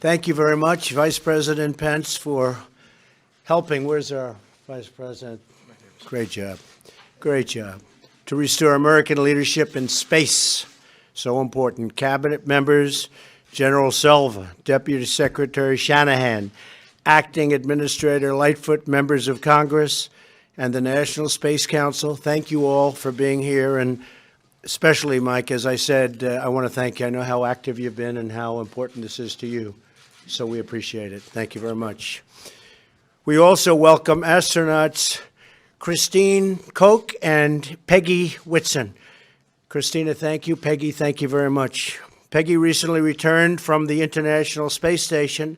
Thank you very much, Vice President Pence, for helping. Where's our Vice President? Great job. Great job. To restore American leadership in space. So important. Cabinet members, General Selva, Deputy Secretary Shanahan, Acting Administrator Lightfoot, members of Congress, and the National Space Council. Thank you all for being here. And especially, Mike, as I said, I want to thank you. I know how active you've been and how important this is to you. So we appreciate it. Thank you very much. We also welcome astronauts Christine Koch and Peggy Whitson. Christina, thank you. Peggy, thank you very much. Peggy recently returned from the International Space Station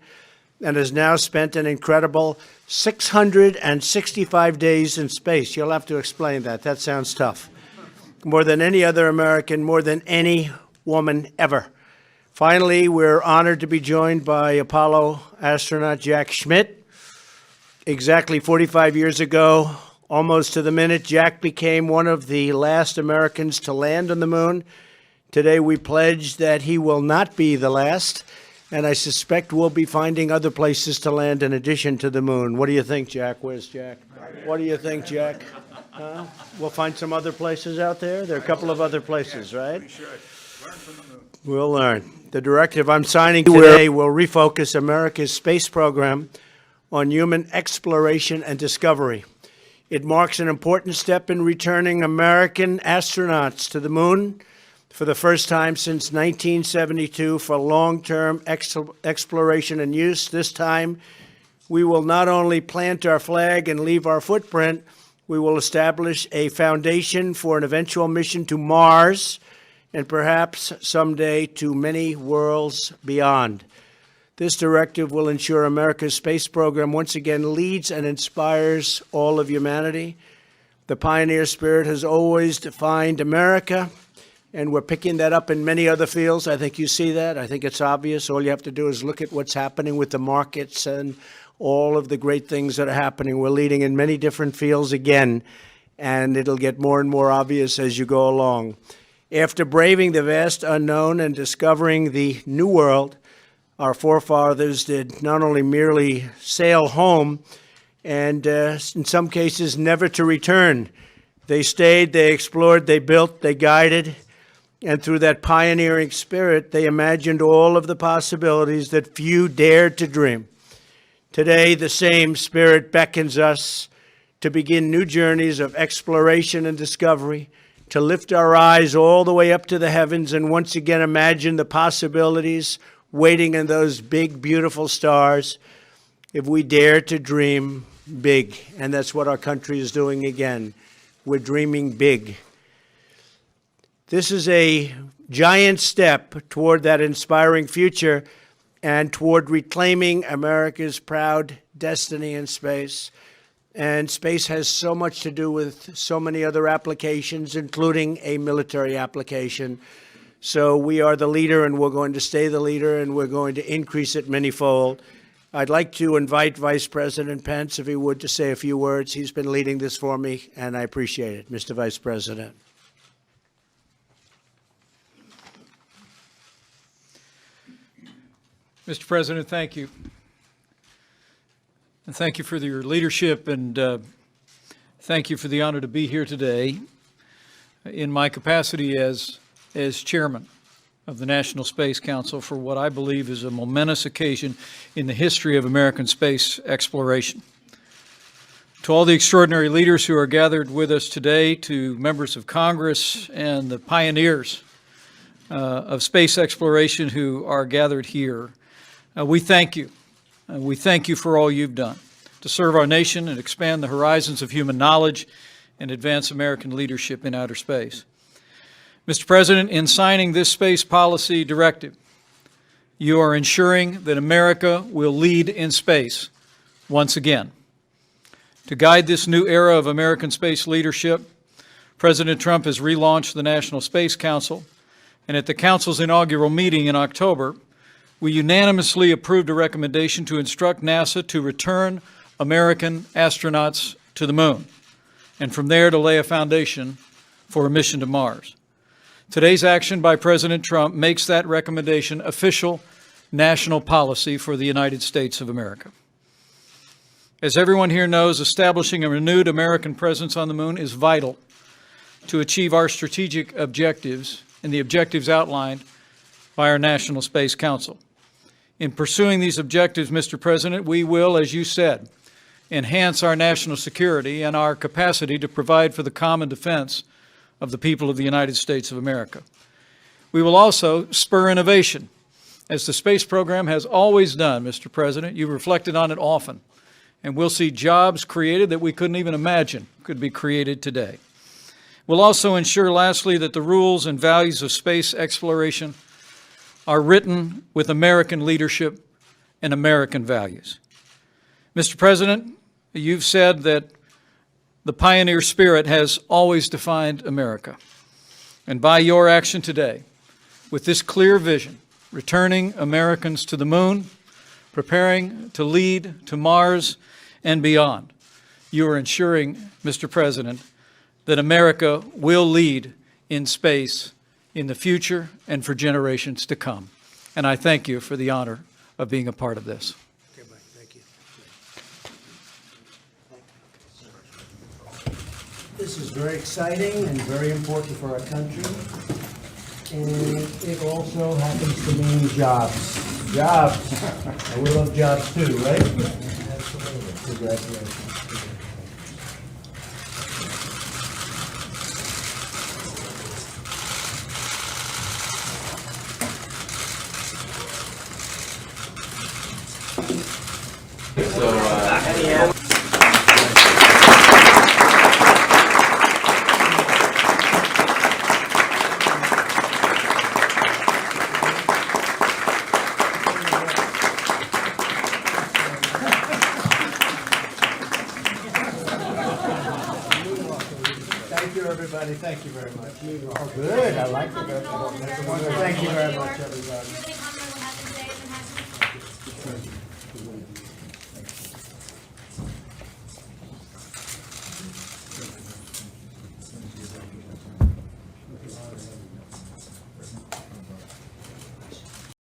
and has now spent an incredible 665 days in space. You'll have to explain that. That sounds tough. More than any other American, more than any woman ever. Finally, we're honored to be joined by Apollo astronaut Jack Schmitt. Exactly 45 years ago, almost to the minute, Jack became one of the last Americans to land on the moon. Today, we pledge that he will not be the last, and I suspect we'll be finding other places to land in addition to the moon. What do you think, Jack? Where's Jack? What do you think, Jack? We'll find some other places out there? There are a couple of other places, right? We should learn from the moon. We'll learn. The directive I'm signing today will refocus America's space program on human exploration and discovery. It marks an important step in returning American astronauts to the moon for the first time since 1972 for long-term exploration and use. This time, we will not only plant our flag and leave our footprint, we will establish a foundation for an eventual mission to Mars and perhaps someday to many worlds beyond. This directive will ensure America's space program once again leads and inspires all of humanity. The pioneer spirit has always defined America, and we're picking that up in many other fields. I think you see that. I think it's obvious. All you have to do is look at what's happening with the markets and all of the great things that are happening. We're leading in many different fields again, and it'll get more and more obvious as you go along. After braving the vast unknown and discovering the new world, our forefathers did not only merely sail home and, in some cases, never to return. They stayed, they explored, they built, they guided, and through that pioneering spirit, they imagined all of the possibilities that few dared to dream. Today, the same spirit beckons us to begin new journeys of exploration and discovery, to lift our eyes all the way up to the heavens and once again imagine the possibilities waiting in those big, beautiful stars if we dare to dream big. And that's what our country is doing again. We're dreaming big. This is a giant step toward that inspiring future and toward reclaiming America's proud destiny in space. And space has so much to do with so many other applications, including a military application. So we are the leader, and we're going to stay the leader, and we're going to increase it manyfold. I'd like to invite Vice President Pence, if he would, to say a few words. He's been leading this for me, and I appreciate it. Mr. Vice President. Mr. President, thank you. And thank you for your leadership, and thank you for the honor to be here today in my capacity as chairman of the National Space Council for what I believe is a momentous occasion in the history of American space exploration. To all the extraordinary leaders who are gathered with us today, to members of Congress and the pioneers of space exploration who are gathered here, we thank you. We thank you for all you've done to serve our nation and expand the horizons of human knowledge and advance American leadership in outer space. Mr. President, in signing this space policy directive, you are ensuring that America will lead in space once again. To guide this new era of American space leadership, President Trump has relaunched the National Space Council, and at the Council's inaugural meeting in October, we unanimously approved a recommendation to instruct NASA to return American astronauts to the moon, and from there to lay a foundation for a mission to Mars. Today's action by President Trump makes that recommendation official national policy for the United States of America. As everyone here knows, establishing a renewed American presence on the moon is vital to achieve our strategic objectives and the objectives outlined by our National Space Council. In pursuing these objectives, Mr. President, we will, as you said, enhance our national security and our capacity to provide for the common defense of the people of the United States of America. We will also spur innovation, as the space program has always done, Mr. President. You've reflected on it often, and we'll see jobs created that we couldn't even imagine could be created today. We'll also ensure, lastly, that the rules and values of space exploration are written with American leadership and American values. Mr. President, you've said that the pioneer spirit has always defined America. And by your action today, with this clear vision, returning Americans to the moon, preparing to lead to Mars and beyond, you are ensuring, Mr. President, that America will lead in space in the future and for generations to come. And I thank you for the honor of being a part of this. Okay, Mike, thank you. This is very exciting and very important for our country. And it also happens to mean jobs. Jobs. And we love jobs too, right? Absolutely. Congratulations. Thank you, everybody. Thank you very much. Oh, good. I like it. Thank you very much, everybody.